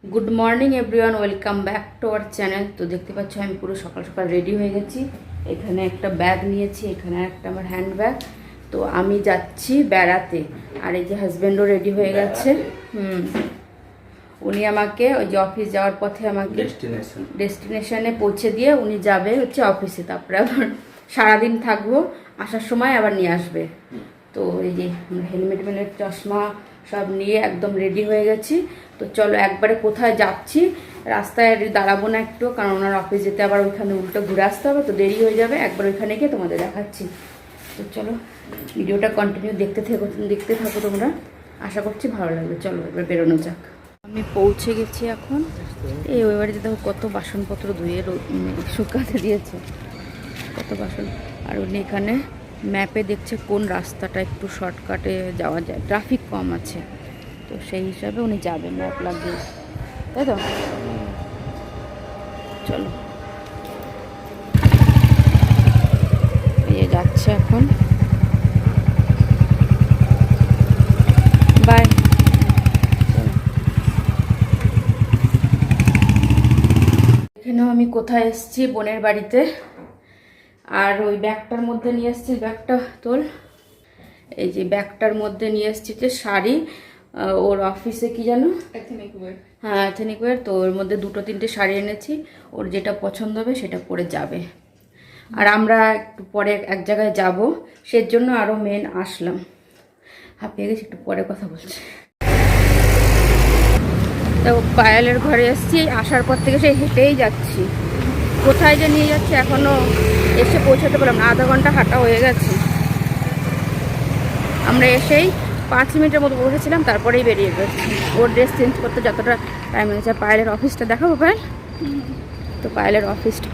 Good morning everyone, welcome back to our channel. তো দেখতে পাচ্ছ আমি পুরো সকাল সকাল রেডি হয়ে গেছি। এখানে একটা ব্যাগ নিয়েছি, এখানে একটা আমার হ্যান্ড ব্যাগ। তো আমি যাচ্ছি বেড়াতে, আর এই যে হাজব্যান্ডও রেডি হয়ে গেছে। উনি আমাকে ওই যে অফিস যাওয়ার পথে আমাকে ডেস্টিনেশনে পৌঁছে দিয়ে উনি যাবে হচ্ছে অফিসে, তারপরে আবার সারাদিন থাকবো, আসার সময় আবার নিয়ে আসবে। তো এই যে হেলমেট মেলমেট চশমা সব নিয়ে একদম রেডি হয়ে গেছি। তো চলো একবারে কোথায় যাচ্ছি, রাস্তায় দাঁড়াবো না একটু, কারণ ওনার অফিস যেতে আবার ওইখানে উল্টো ঘুরে আসতে হবে, তো দেরি হয়ে যাবে। একবার ওইখানে গিয়ে তোমাদের দেখাচ্ছি। তো চলো ভিডিওটা কন্টিনিউ দেখতে থাকো তোমরা, আশা করছি ভালো লাগবে। চলো এবার বেরোনো যাক। আমি পৌঁছে গেছি এখন। এই ওই বাড়িতে দেখো কত বাসনপত্র ধুয়ে শুকাতে দিয়েছে, কত বাসন। আর উনি এখানে ম্যাপে দেখছে কোন রাস্তাটা একটু শর্টকাটে যাওয়া যায়, ট্রাফিক কম আছে, তো সেই হিসাবে উনি যাবেন ম্যাপ লাগিয়ে, তাই তো। চলো এই যাচ্ছে এখন, বাই। এখানেও আমি কোথায় এসেছি, বোনের বাড়িতে। আর ওই ব্যাগটার মধ্যে নিয়ে এসেছি, ব্যাগটা তোল, এই যে ব্যাগটার মধ্যে নিয়ে এসেছি যে শাড়ি, ওর অফিসে কি জানো, হ্যাঁ এথেনিক ওয়্যার। তো ওর মধ্যে দুটো তিনটে শাড়ি এনেছি, ওর যেটা পছন্দ হবে সেটা পরে যাবে। আর আমরা একটু পরে এক জায়গায় যাব, সেজন্য আরও মেন আসলাম। হাঁপিয়ে গেছি, একটু পরে কথা বলছি। তো পায়েলের ঘরে এসেছি, আসার পর থেকে সেই হেঁটেই যাচ্ছি, কোথায় যে নিয়ে যাচ্ছে এখনও এসে পৌঁছাতে পারলাম না, আধা ঘন্টা হাঁটা হয়ে গেছে। আমরা এসেই 5 মিনিটের মতো বসেছিলাম, তারপরেই বেরিয়ে গেছি। ওর ড্রেস চেঞ্জ করতে যতটা টাইম লেগেছে। পায়েলের অফিসটা দেখাবো পায়েল, তো পায়েলের অফিসটা,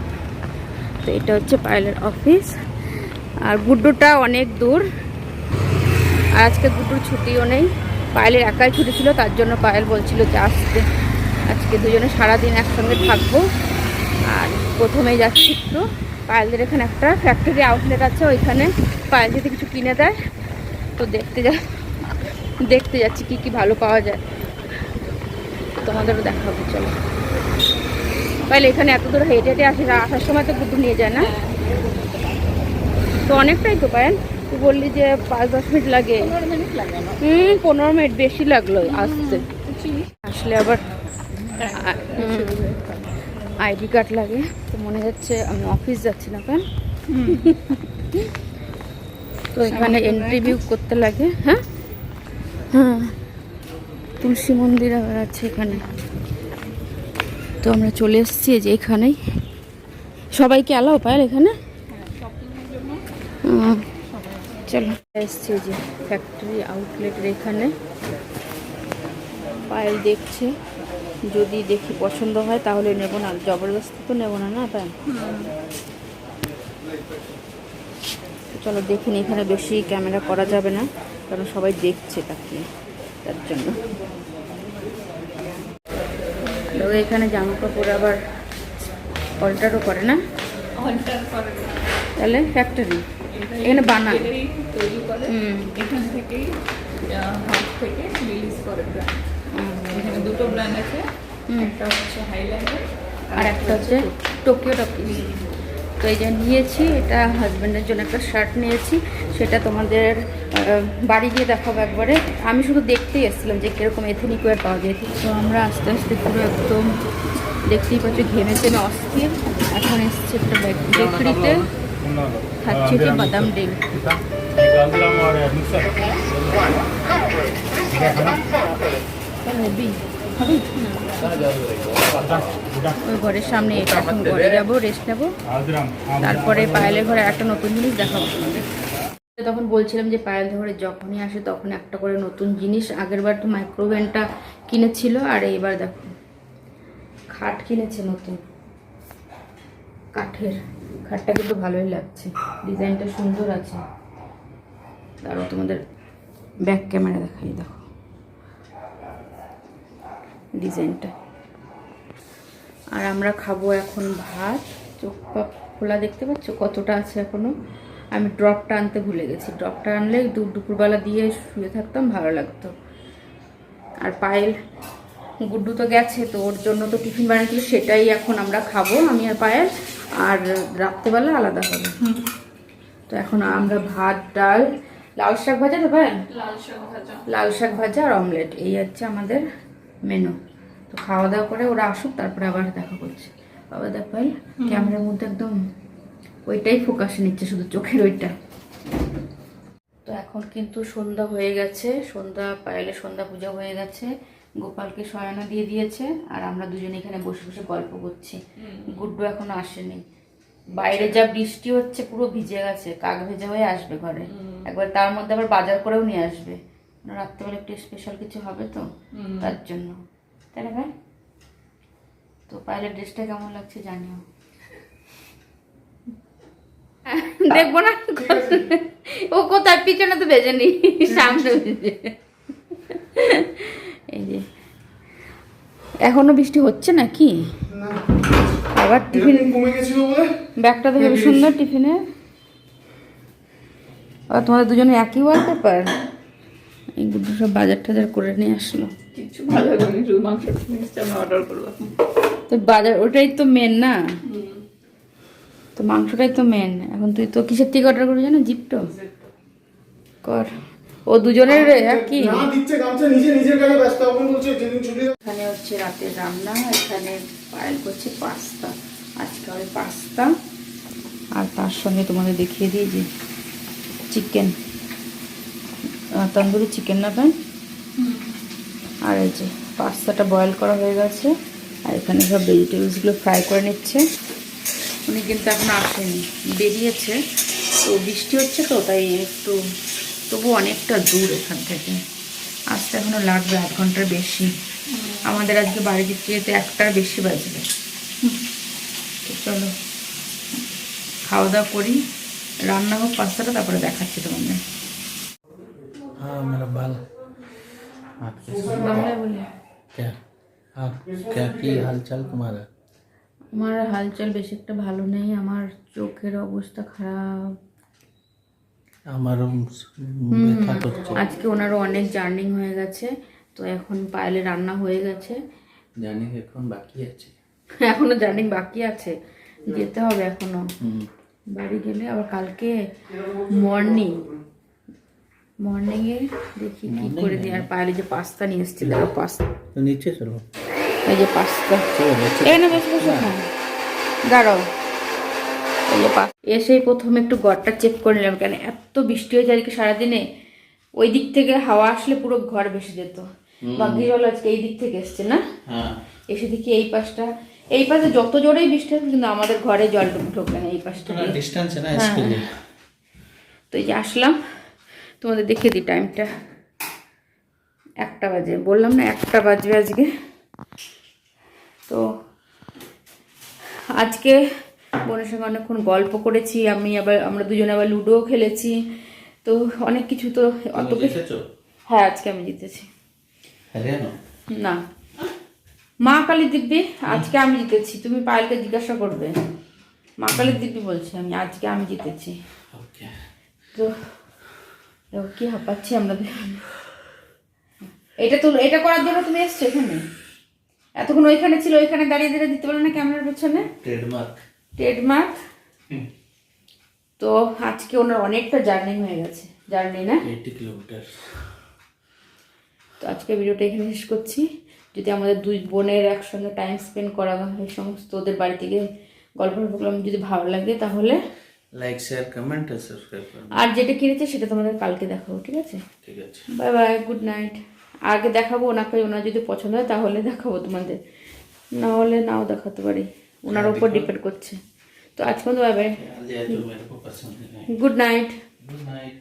তো এটা হচ্ছে পায়েলের অফিস। আর গুড্ডুটা অনেক দূর, আর আজকে গুড্ডুর ছুটিও নেই, পায়েলের একাই ছুটি ছিল, তার জন্য পায়েল বলছিল যে আসতে, আজকে দুজনে সারাদিন একসঙ্গে থাকবো। আর প্রথমেই যাচ্ছি একটু পায়েলদের এখানে একটা ফ্যাক্টরি আউটলেট আছে, ওইখানে পায়েল যদি কিছু কিনে দেয়, তো দেখতে যাচ্ছি কি কি ভালো পাওয়া যায়, তোমাদেরও দেখাবো। চলো পায়েল, এখানে এত দূর হেঁটে হেঁটে আসি, আসার সময় তো গুড্ডু নিয়ে যায় না, তো অনেকটাই তো পায়েল, তুই বললি যে 5-10 মিনিট লাগে। 15 মিনিট বেশি লাগলো আসতে, আসলে আবার আইডি কার্ড লাগে। তো মনে হচ্ছে আমি অফিস যাচ্ছি না কেন, তো এখানে এন্ট্রি করতে লাগে। হ্যাঁ হ্যাঁ, তুলসী মন্দির আবার আছে এখানে। তো আমরা চলে এসেছি যে এখানেই, সবাইকে অ্যালাও পায় এখানে। চলো এসছি যে ফ্যাক্টরি আউটলেটের এখানে, পায়েল দেখছে, যদি দেখি পছন্দ হয় তাহলে নেব, না জবরদস্তি তো নেব না, না পায়েল। চলো দেখিনি, এখানে বেশি ক্যামেরা করা যাবে না, কারণ সবাই দেখছে তাকে, তার জন্য। এখানে জামা কাপড় আবার অল্টারও করে না, তাহলে ফ্যাক্টরি এখানে বানায় তৈরি করে, এখান থেকেই হাত থেকে রিলিজ করে ব্র্যান্ড। এখানে দুটো ব্র্যান্ড আছে, একটা হচ্ছে হাইল্যান্ডার আর একটা হচ্ছে টোকিও টকিজ। তো এই যে নিয়েছি, এটা হাজব্যান্ডের জন্য একটা শার্ট নিয়েছি, সেটা তোমাদের বাড়ি গিয়ে দেখাবো একবারে। আমি শুধু দেখতেই এসেছিলাম যে কীরকম এথেনিক ওয়্যার পাওয়া যায়। তো আমরা আস্তে আস্তে পুরো একদম দেখতেই পাচ্ছি ঘেমে চেমে অস্থির। এখন এসছে একটা বেকারিতে, খাচ্ছি যে বাদাম ডিম। ওই ঘরের সামনে এটা, এখন ঘরে যাবো, রেস্ট নেবো, তারপরে পায়েলের ঘরে একটা নতুন জিনিস দেখাবো। তখন বলছিলাম যে পায়েল ঘরে যখনই আসে তখন একটা করে নতুন জিনিস, আগের বার তো মাইক্রোওভেনটা কিনেছিল, আর এইবার দেখো খাট কিনেছে নতুন কাঠের। খাটটা কিন্তু ভালোই লাগছে, ডিজাইনটা সুন্দর আছে। তারও তোমাদের ব্যাক ক্যামেরা দেখাই, দেখো ডিজাইনটা। আর আমরা খাবো এখন ভাত, চোখ পাপ খোলা দেখতে পাচ্ছ কতটা আছে এখনো। আমি ড্রপটা আনতে ভুলে গেছি, ড্রপটা আনলে দুপুরবেলা দিয়ে শুয়ে থাকতাম, ভালো লাগতো। আর পায়েল গুড্ডু তো গেছে, তো ওর জন্য তো টিফিন বানিয়েছিল, সেটাই এখন আমরা খাবো আমি আর পায়েল, আর রাত্রেবেলা আলাদা হবে। তো এখন আমরা ভাত, ডাল, লাল শাক ভাজা তো পায়েল, লাল শাক ভাজা আর অমলেট, এই হচ্ছে আমাদের মেনু। তো খাওয়া দাওয়া করে ওরা আসুক, তারপরে আবার দেখা করছে। বাবা দেখ পায়েল, ক্যামেরার মধ্যে একদম ওইটাই ফোকাসে নিচ্ছে, শুধু চোখের ওইটা। তো এখন কিন্তু সন্ধ্যা হয়ে গেছে, পায়েলের সন্ধ্যা পূজা হয়ে গেছে, গোপালকে শয়না দিয়ে দিয়েছে, আর আমরা দুজনে এখানে বসে বসে গল্প করছি। গুড্ডু এখনো আসেনি, বাইরে যা বৃষ্টি হচ্ছে পুরো ভিজে গেছে, কাক ভেজা হয়ে আসবে ঘরে একবার, তার মধ্যে আবার বাজার করেও নিয়ে আসবে, রাত্রেবেলা একটু স্পেশাল কিছু হবে তো তার জন্য, তাই না ভাই? তো পায়েলের ড্রেসটা কেমন লাগছে জানিও। দেখবো না ও কোথায়, পিছনে তো ভেজে নি, সামনে ভেজে। এই যে এখনো বৃষ্টি হচ্ছে নাকি? আবার টিফিন ব্যাগটা তো খুব সুন্দর টিফিনে। আর তোমাদের দুজনে একই ওয়ালপেপার? এইগুলো সব বাজার টাজার করে নিয়ে আসলো, কিছু ভালো লাগবে, শুধু মাংস অর্ডার করবো। তো বাজার ওটাই তো মেন না, তো মাংসটাই তো মেন। এখন তুই তো কিসের থেকে অর্ডার করবি জানো? জিপটো কর। ও দুজনের একই। এখানে হচ্ছে রাতের রান্না, এখানে পায়েল করছে পাস্তা, আজকে হবে পাস্তা, আর তার সঙ্গে তোমাদের দেখিয়ে দিই যে চিকেন, তন্দুরি চিকেন না পাই। আর এই যে পাস্তাটা বয়েল করা হয়ে গেছে, আর এখানে সব ভেজিটেবলসগুলো ফ্রাই করে নিচ্ছে। উনি কিন্তু এখন আসেনি, বেরিয়েছে, তো বৃষ্টি হচ্ছে তো তাই একটু, তবু অনেকটা দূর এখান থেকে, আসতে এখনো লাগবে 8 ঘন্টার বেশি। আমাদের আজকে বাড়ি দিতে যেতে 1টার বেশি বাজবে। তো চলো খাওয়া দাওয়া করি, রান্না হোক পাস্তাটা, তারপরে দেখাচ্ছি তোমাদের। हाँ मेरा बाल आपके साथ বাংলায় বলি। क्या आप क्या की हालचाल तुम्हारा? আমার হালচাল বেশি একটা ভালো নেই, আমার চোখের অবস্থা খারাপ। আমারও ব্যথা করছে। আজকে ওনারও অনেক জার্নি হয়ে গেছে, তো এখন পায়েলে রান্না হয়ে গেছে, জানি এখন বাকি আছে, এখনো জার্নি বাকি আছে, যেতে হবে এখনো বাড়ি গেলে। আবার কালকে মর্নিংয়ে দেখি কি করে দিই। আর পায়েলে যে পাস্তা নিয়ে এসেছি, দেখো পাস্তা, তো নিচে চলো, এই যে পাস্তা, চলো এখানে বসে বসে খাও, দাঁড়াও। এই যে এসেই প্রথমে একটু ঘরটা চেক করে নিলাম, কেন এত বৃষ্টি হয়েছে আজকে সারাদিনে, ওই দিক থেকে হাওয়া আসলে পুরো ঘর ভেসে যেত। বাকি জল আজকে এই দিক থেকে এসছে না, এসে দেখি এই পাশটা, এই পাশে যত জোরেই বৃষ্টি হচ্ছে কিন্তু আমাদের ঘরে জল ঢোকে না এই পাশটা। ডিস্টেন্স है ना इसके लिए। তো এই যে আসলাম, তোমাদের দেখিয়ে দিই টাইমটা, 1টা বাজে, বললাম না 1টা বাজবে আজকে। তো আজকে বোনের সঙ্গে অনেকক্ষণ গল্প করেছি, আমরা দুজনে আবার লুডোও খেলেছি, তো অনেক কিছু, তো অত কিছু। হ্যাঁ আজকে আমি জিতেছি। না মা কালী দিব্যি, আজকে আমি জিতেছি, তুমি পায়েলকে জিজ্ঞাসা করবে। মা কালী দিব্যি বলছি আমি, আজকে আমি জিতেছি। তো কি হাঁপাচ্ছি আমরা, এটা করার জন্য তুমি এসছো এখানে? এতক্ষণ ওইখানে ছিল, ওইখানে দাঁড়িয়ে দাঁড়িয়ে দিতে পারো না ক্যামেরার পেছনে, ট্রেডমার্ক। তো আজকে ওনার অনেকটা জার্নি হয়ে গেছে, জার্নি না 80 কিলোমিটার। তো আজকে ভিডিওটা এখানে শেষ করছি। যদি আমাদের দুই বোনের একসঙ্গে টাইম স্পেন্ড করা হয়, সমস্ত ওদের বাড়ি থেকে গল্প করলাম, যদি ভালো লাগে তাহলে লাইক শেয়ার কমেন্ট আর সাবস্ক্রাইব করুন। আর যেটা কিনেছে সেটা তোমাদের কালকে দেখাবো, ঠিক আছে? ঠিক আছে, বাই বাই, গুড নাইট। আগে দেখাবো ওনাকে, ওনার যদি পছন্দ হয় তাহলে দেখাবো তোমাদের, না হলে নাও দেখাতে পারি, ওনার উপর ডিপেন্ড করছে। তো আজকে বাই বাই, जो मेरे को पसंद है। Good night. Good night.